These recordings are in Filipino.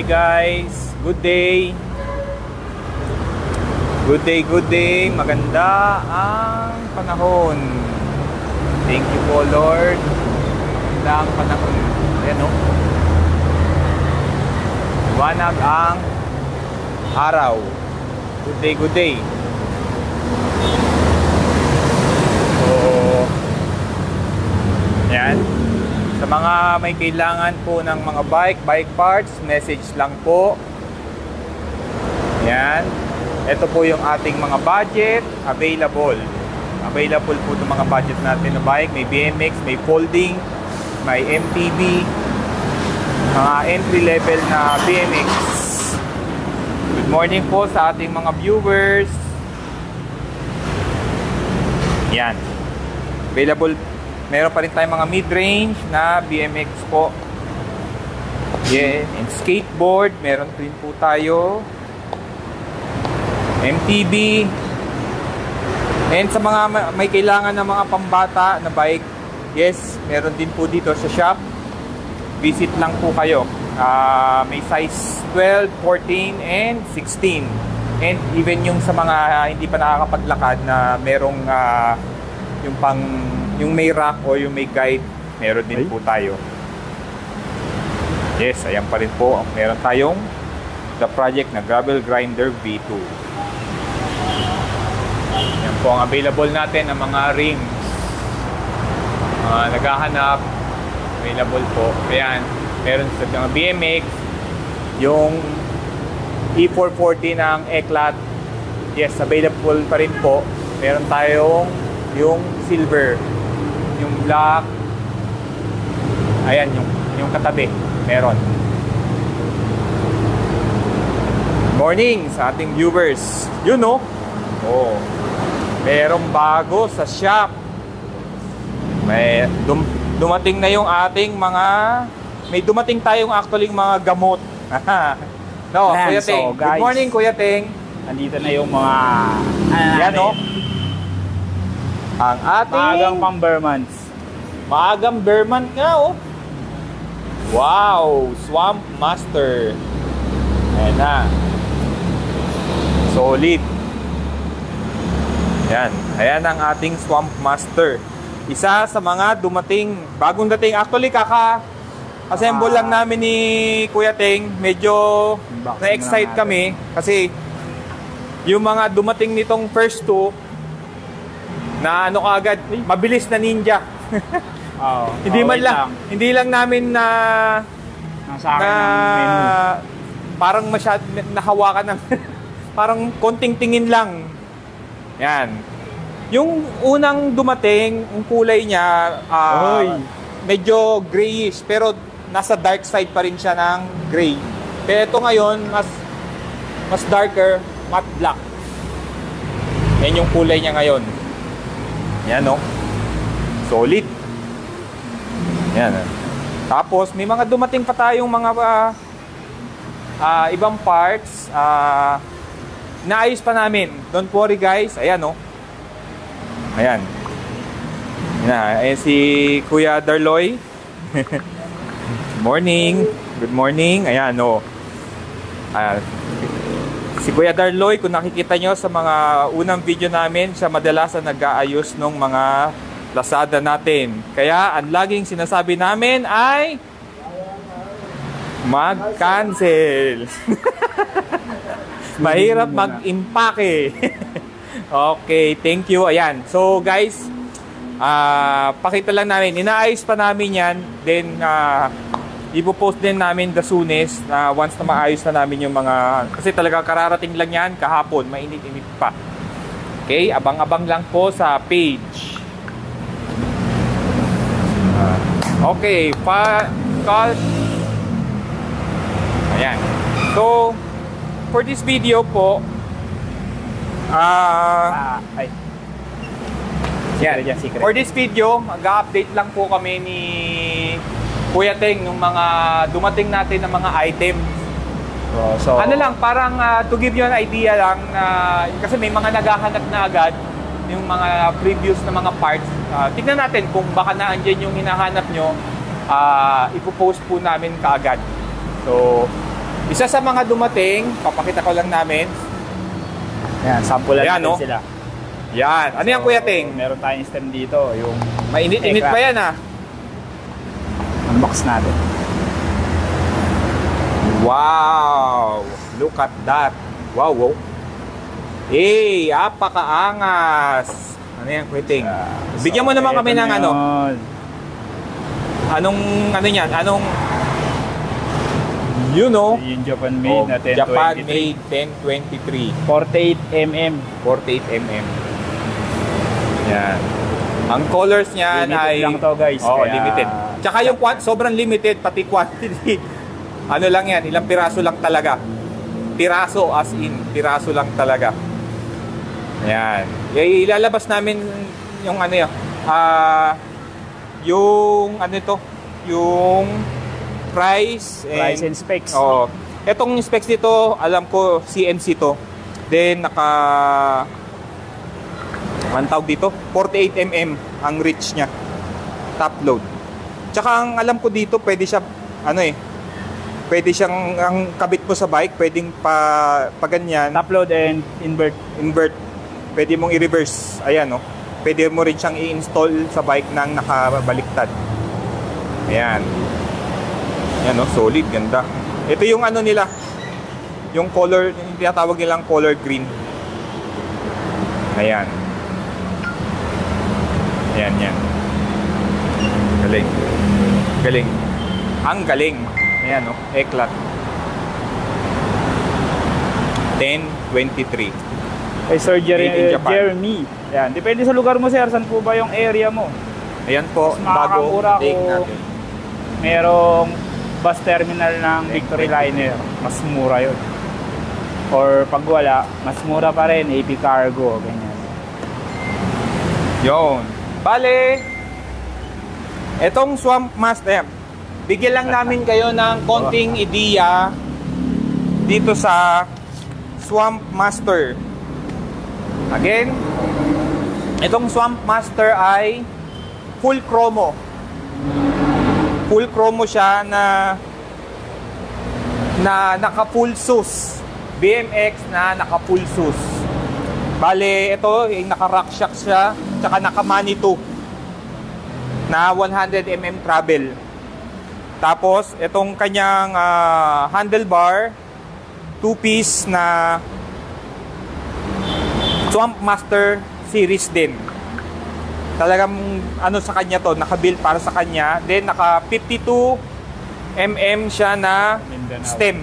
Hi guys, good day. Good day, good day. Maganda ang panahon. Thank you po Lord. Maganda ang panahon. Ayan o. Liwanag ang araw. Good day, good day. So, ayan. Sa mga may kailangan po ng mga bike parts, message lang po. Yan. Ito po yung ating mga budget available. Available po itong mga budget natin na bike. May BMX, may folding, may MTB, mga entry level na BMX. Good morning po sa ating mga viewers. Yan. Available. Meron pa rin tayong mga mid-range na BMX po. Yeah, and skateboard, meron din po tayo. MTB. And sa mga may kailangan ng mga pambata na bike, yes, meron din po dito sa shop. Visit lang po kayo. May size 12, 14, and 16. And even yung sa mga hindi pa nakakapaglakad na merong yung may rack o yung may guide, meron din po tayo. Yes, ayan pa rin po. Meron tayong the project na Gravel Grinder V2. Yan po ang available natin ng mga rims. Naghahanap, available po. Ayan, meron sa mga BMX, yung E440 ng Eclat. Yes, available pa rin po. Meron tayong yung silver, yung black, ayan, yung katabi, meron. Morning sa ating viewers. Yun no? Oh, merong bago sa shop. May dumating na yung ating mga, may dumating tayong actually mga gamot. No, Kuya Ting. So, good morning Kuya Ting. Nandito na yung mga yan no? Ang ating maagang pang-Bermans. Maagang Berman nga oh. Wow, Swamp Master. Ayan na. Solid. Ayan. Ayan ang ating Swamp Master. Isa sa mga dumating, bagong dating. Actually, kaka-assemble lang namin ni Kuya Ting. Medyo na-excite kami. Kasi yung mga dumating nitong first two, na ano kaagad, mabilis na ninja. Hindi lang namin na menu. Parang masyad nahawakan ng parang konting tingin lang. Yan. Yung unang dumating, ang kulay niya medyo grayish pero nasa dark side pa rin siya ng gray. Pero ito ngayon mas darker, matte black. Yan yung kulay niya ngayon. Yan no. Solid. Yan. Tapos may mga dumating pa tayong mga ibang parts. Naayos pa namin. Don't worry guys. Ayan no. Ayan. Ayan si Kuya Darloy. Morning. Good morning. Ayan no. Si Kuya Darloy, kung nakikita nyo sa mga unang video namin, siya madalas na nag-aayos ng mga Lazada natin. Kaya, ang laging sinasabi namin ay mag-cancel. Mahirap mag-impake. Okay, thank you. Ayan. So, guys, pakita lang namin. Inaayos pa namin yan. Then, ipopost din namin the soonest once na maayos na namin yung mga, kasi talaga kararating lang yan kahapon, mainit-init pa. Okay, abang-abang lang po sa page. Okay, ayan. So, for this video po, for this video, mag-update lang po kami ni Kuya Ting nung mga dumating natin ng mga items. So, ano lang, parang to give you an idea lang, kasi may mga naghahanap na agad yung mga previous na mga parts. Tignan natin kung baka naandyan yung hinahanap nyo, ipopost po namin kaagad. So, Isa sa mga dumating, papakita ko lang namin. Yan, sampulan Ayan, natin no? sila. Yan. Ano yan, Kuya Ting? Meron tayong stem dito, yung Mainit-init pa yan, ah. unbox natin. Wow! Look at that. Wow, wow. Eh, apakaangas. Ano yan, Kuya Ting? Bigyan mo naman kami ng ano. Anong, ano yan? Anong, you know, yung Japan made na 1023. Japan made 1023. 48mm. 48mm. Yan. Ang colors niyan Limited ay lang to, guys. Oo, Kaya- limited. Tsaka yung sobrang limited pati quantity. Ano lang yan, ilang piraso lang talaga. Piraso as in, piraso lang talaga. Ayan. Ilalabas namin yung ano yan. Yung ano ito, yung price Price and specs. Oo. Etong specs dito, alam ko CNC to. Then ang tawag dito, 48mm ang reach niya. Top load. Tsaka ang alam ko dito, pwede siya pwede siyang ang kabit mo sa bike, pwedeng pa ganyan, Top load and invert. invert. Pwede mong i-reverse. Ayan, no. Pwede mo rin siyang i-install sa bike nang nakabaliktad. Ayan. Ayan, no. Solid, ganda. Ito yung ano nila. Yung color, yung tinatawag nilang color green. Ayan. Ayan, yan. Galing. Galing. Ang galing. Ayan, no. Eklat. 1023. Kay Sir Made in Japan. Jeremy. Yan. Depende sa lugar mo, sir. Saan po ba yung area mo? Ayan po, Mas makakamura bagong take kung natin. merong bus terminal ng Victory Liner. Mas mura yun. Or pag wala, mas mura pa rin. AP Cargo. Ganyan. Yon. Bale, etong Swamp Master, bigyan lang namin kayo ng konting ideya dito sa Swamp Master. Again, itong Swamp Master ay full chromo. Full chromo siya na naka full sus. BMX na naka full sus. Bale, ito, yung naka-rock shock siya, tsaka naka-Manitou na 100mm travel. Tapos, itong kanyang handlebar, 2-piece na Swamp Master series din. Talagang ano sa kanya to, naka-build para sa kanya. Then, naka 52mm siya na Mindanao. stem.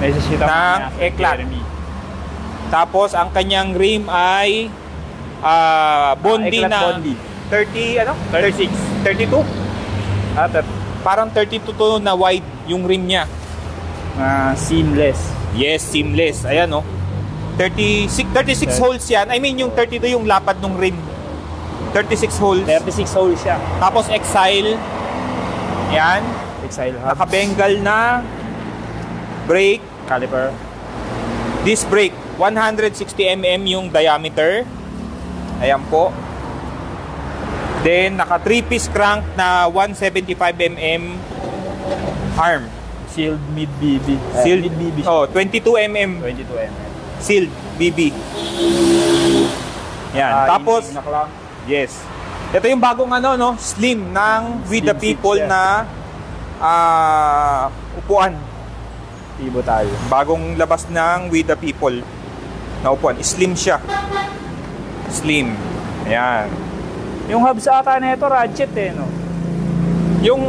Necessita Ng Eklat. Tapos ang kanyang rim ay Bondi Eklat na Bondi. 30 ano? 36, 32. Parang 32 to na wide yung rim niya. Seamless. Yes, seamless. Ayan, no. 36 holes yan. I mean yung 32 yung lapad ng rim. 36 holes. 36 holes siya. Tapos Exile. Yan. Exile hubs. Naka-Bengal na brake. Caliper. Disc brake. 160mm yung diameter. Ayan po. Then, naka 3-piece crank na 175mm arm. Sealed mid BB. Sealed mid BB. Oh, 22mm 22mm. sealed BB. Yan. Tapos, yes. Ito yung bagong ano, no? Slim ng With the Slim People seats, na upuan. Tibo tayo. Bagong labas ng With the People na upuan. Slim siya. Slim. Ayan. Yung hubs ata na ito, ratchet eh, no? Yung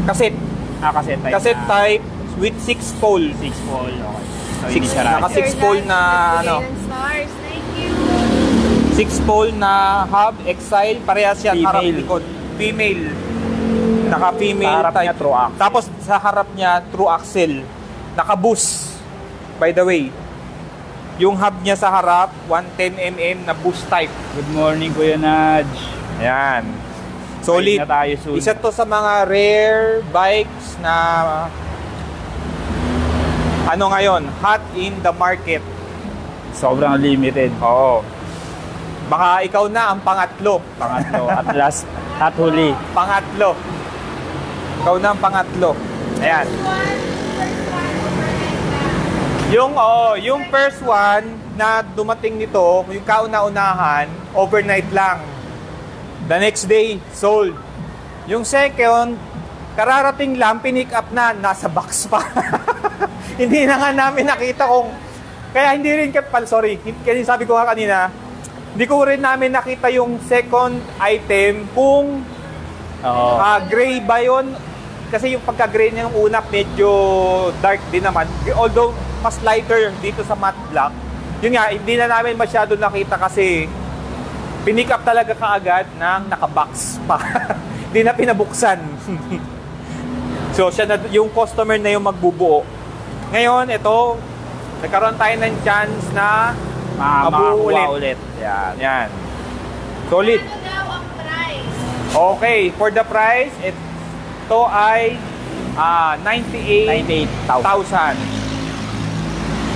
cassette. Cassette type. Cassette na type with 6 pole. 6 pole, okay. So, Six- hindi siya naka ratchet. six pole na ano. Stars. Thank you. 6 pole na hub, Exile. Parehas yan. Female. Harap likod. Female. Naka-female Sa harap type. niya, true axle. Tapos sa harap niya, true axle. Naka-boost. By the way. Yung hub niya sa harap, 110mm na boost type. Good morning, Kuya Naj. Ayan. Solid. Balik na tayo soon. Isa to sa mga rare bikes na ano ngayon, hot in the market. Sobrang limited. Oo. Baka ikaw na ang pangatlo. Pangatlo, at last, at huli. Pangatlo. Ikaw na ang pangatlo. Ayan. Yung first one na dumating nito, yung kauna-unahan, overnight lang. The next day, sold. Yung second, kararating lang, pinick up na, nasa box pa. Hindi na nga namin nakita kung... Kaya hindi rin, sorry, kasi sabi ko nga kanina, hindi ko rin namin nakita yung second item kung gray ba yun. Kasi yung pagka-gray niya yung una, medyo dark din naman. Although, mas lighter dito sa matte black. Yun nga, hindi na namin masyado nakita kasi pinick up talaga kaagad ng nakabox pa. Hindi na pinabuksan. So, siya na, yung customer na yung magbubuo. Ngayon, ito, nagkaroon tayo ng chance na mabuo ulit. Yan. Solid. Ano daw ang price? Okay, for the price, ito ay 98,000.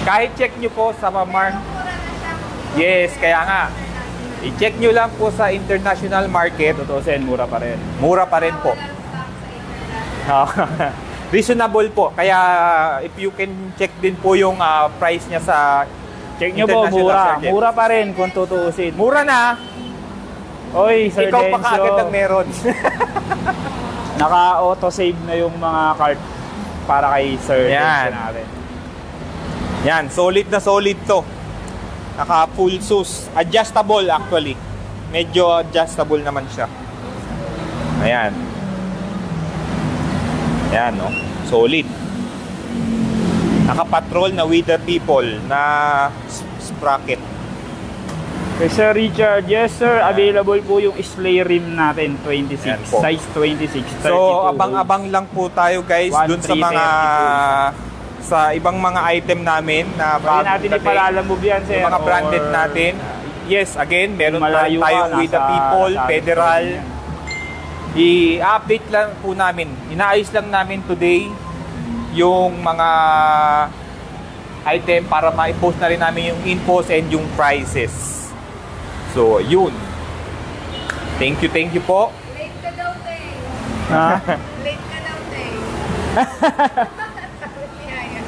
Kahit check nyo po sa Mura na siya. Yes, kaya nga. I-check nyo lang po sa international market. Tutusin, mura pa rin. Mura pa rin po. Walang stock sa internet. Reasonable po. Kaya if you can check din po yung price niya sa Check nyo po, international mura. market. Mura pa rin kung tutusin. Mura na. Oy, Sir Ikaw pa kaagad Denso, ng meron. naka-auto-save na yung mga cart para kay Sir Yan. Denso natin. Yan, solid na solid to. Naka full sus. Adjustable actually. Medyo adjustable naman siya. Ayan. Ayan, no? Solid. Naka-patrol na with the people na sprocket. Kay Sir Richard, yes sir, available po yung sleigh rim natin, 26. Yan po. Size 26, 32. So, abang-abang lang po tayo guys dun sa mga 1332. sa ibang mga item namin na Pwede natin dating. ipalalamove yan sir. Yung mga branded or natin. Yes, again, meron kung malayo ka, tayong with the people, nasa federal. store I-update lang po namin. Inaayos lang namin today yung mga item para ma-post na rin namin yung infos and yung prices. So, yun. Thank you po. Late ka daw, Tay. Ha? Late ka daw, Tay. Sabi ni Haya.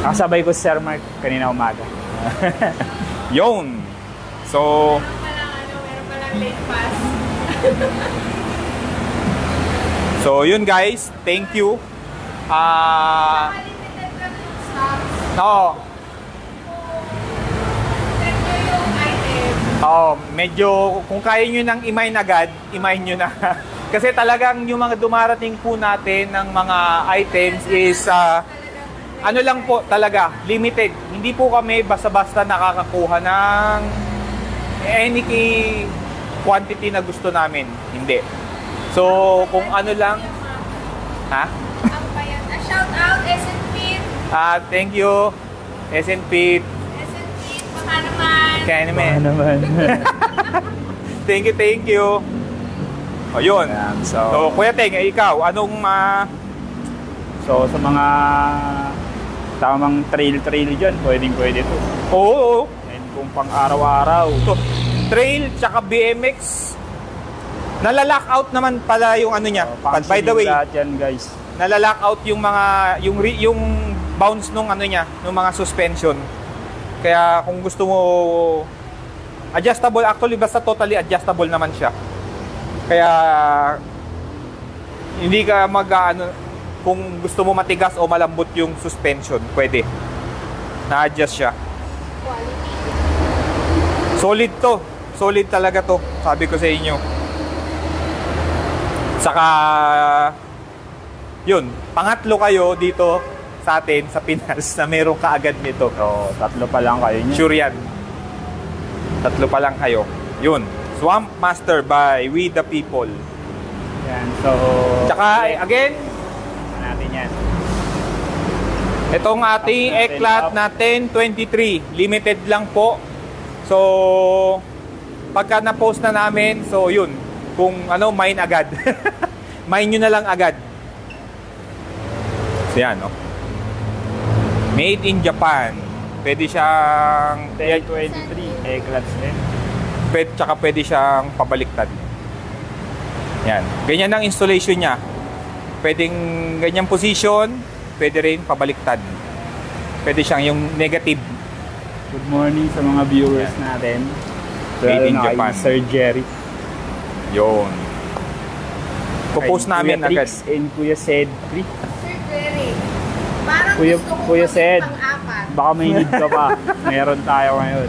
Kasabay ko si Sir Mark kanina umaga. Yun. So, Meron palang late pass. so yun guys. Thank you. Limited lang yung stocks. Oo. Check nyo yung item. Medyo kung kaya nyo nang imain agad, imain nyo na. Kasi talagang yung mga dumarating po natin ng mga items is ano lang po talaga, limited. Hindi po kami basta-basta nakakakuha ng any quantity na gusto namin. Hindi. So, kung ano lang, ha? Ang bayan. Shout out, SNP. Thank you, SNP. SNP, baka naman. Kaya naman. naman. Thank you. O, yun. Ayan, So, Kuya Teng, ikaw, anong So sa mga tamang trail dyan, pwede to. Oo. And kung pang araw-araw, So, trail tsaka BMX. Nala-lockout naman pala yung ano niya. By the way, lahat yan guys. nala-lockout yung mga yung bounce nung ano niya, nung mga suspension. Kaya kung gusto mo adjustable, actually basta totally adjustable naman siya. Kaya hindi ka kung gusto mo matigas o malambot yung suspension, pwede. Na-adjust siya. Solid to. Solid talaga to. Sabi ko sa inyo. Saka yun, pangatlo kayo dito sa atin sa Pinas na meron kaagad nito. So, tatlo pa lang kayo niya. Sure yan. Tatlo pa lang kayo. Yun. Swamp Master by We The People. Yan, so... Tsaka, again, natin yan. itong ating Eclat na 1023. Limited lang po. So, pagka na-post na namin, so yun. Kung ano, mine agad. Mine nyo na lang agad. So yan, no? Made in Japan. Pwede siyang... 1023, Eclats din. Tsaka pwede siyang pabaliktad. Yan. Ganyan ang installation niya. Pwedeng ganyang position, pwede rin pabaliktad. Pwede siyang yung negative. Good morning sa mga viewers natin. Made in Lalo na kay Japan. Sir Jerry. Yun. Popost Kay namin Kuya agad. Trix and Kuya Cedric. Sir Jerry, parang Kuya- gusto ko Kuya maging Sed. pang-apat. Baka may need ka pa. Meron tayo ngayon.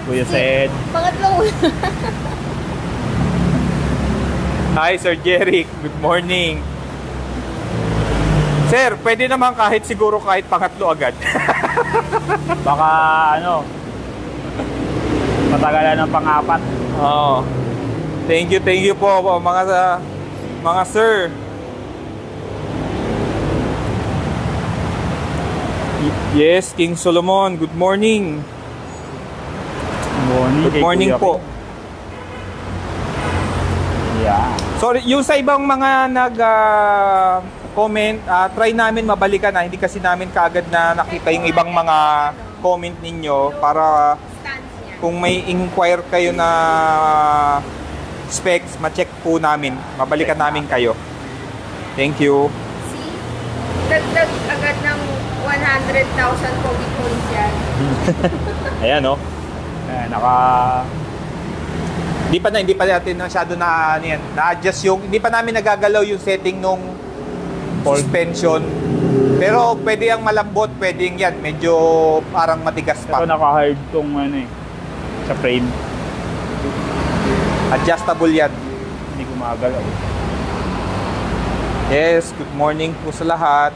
Kuya Ced. Pangatlong. Hi, Sir Jerry. Good morning. Sir, pwede naman kahit pangatlo agad. Baka ano, matagalan ng pang-apat. Oo. Thank you po mga sir. Yes, King Solomon. Good morning. Good kay morning Kuya po. King. Yeah. Sorry, yung sa ibang mga comment, try namin mabalikan na. Hindi kasi namin kaagad na nakita yung ibang mga comment ninyo para Stance niya. kung may inquire kayo na specs, ma-check po namin. Mabalikan namin kayo. Thank you. See? Dagdag agad ng 100,000 Pogi points yan. Ayan, no? Ayan, Hindi pa natin masyado na-adjust yung, hindi pa namin nagagalaw yung setting nung suspension. Pero pwede yung malambot, pwede yung yan. Medyo parang matigas Pero pa. naka-hard tong sa frame. Adjustable yan. Hindi gumagalaw. Yes, good morning po sa lahat.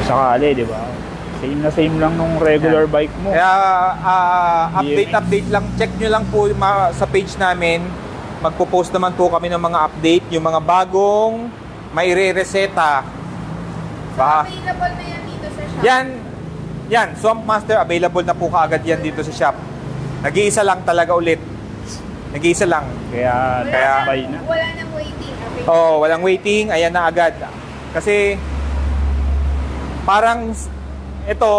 Sakali, di ba? Same lang nung regular bike mo. Kaya update lang. Check nyo lang po sa page namin. Magpo-post naman po kami ng mga update. Yung mga bagong may re-reseta. Available na yan dito sa shop. Yan, Swamp Master available na po kaagad yan dito sa shop. Nag-iisa lang talaga ulit. Nag-iisa lang. Kaya buy na. Wala nang waiting. Okay. Oh, walang waiting, ayan na agad. Kasi parang ito,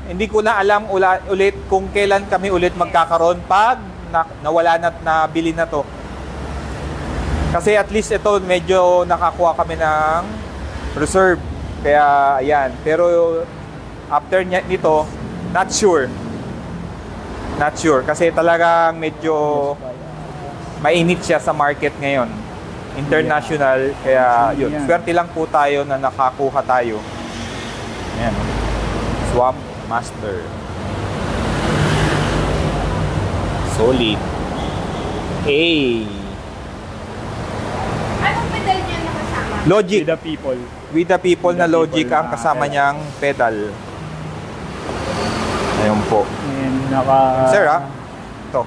hindi ko na alam ulit kung kailan kami ulit magkakaroon pag nawala na nabili na to. Kasi at least ito medyo nakakuha kami ng reserve. Kaya ayan, pero after nito, not sure. Not sure kasi talagang medyo mainit siya sa market ngayon. International, kaya yun. Swerte lang po tayo na nakakuha tayo. Ayan. Swamp Master. Solid. Anong pedal niya nakasama? Logic. With the people. With the people na Logic ang kasama niyang pedal. Ayun po. And Sir, ito.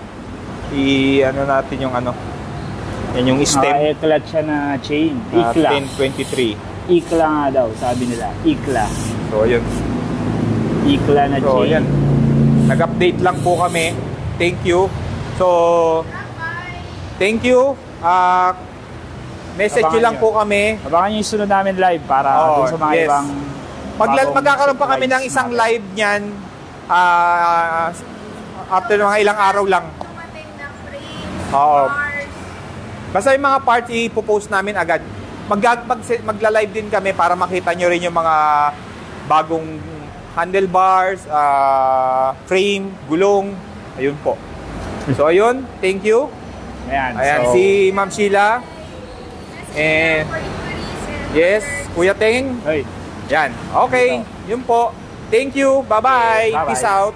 Ano natin yung yan yung stem. Naka-eclat siya na chain. Ikla. 1023. Ikla nga daw, sabi nila. Ikla. So, yun. Ikla na So, chain. yan. Nag-update lang po kami. Thank you. So, thank you. Message nyo Abangan lang nyo. po kami. Abangan nyo yung sunod namin live para Oo, dun sa mga yes. ibang Magkakaroon pa kami ng supplies isang natin. live niyan after mga ilang araw lang. Dumating na frames, Oo. bars. Basta yung mga parts ipopost namin agad. Magla-live din kami para makita nyo rin yung mga bagong handlebars, frame, gulong. Ayun po. So ayun, thank you. Ayan, so, si Ma'am Sheila. And yes, Kuya Teng. Hey. Yan. Okay, yun po. Thank you. Bye-bye. Bye-bye. Peace out.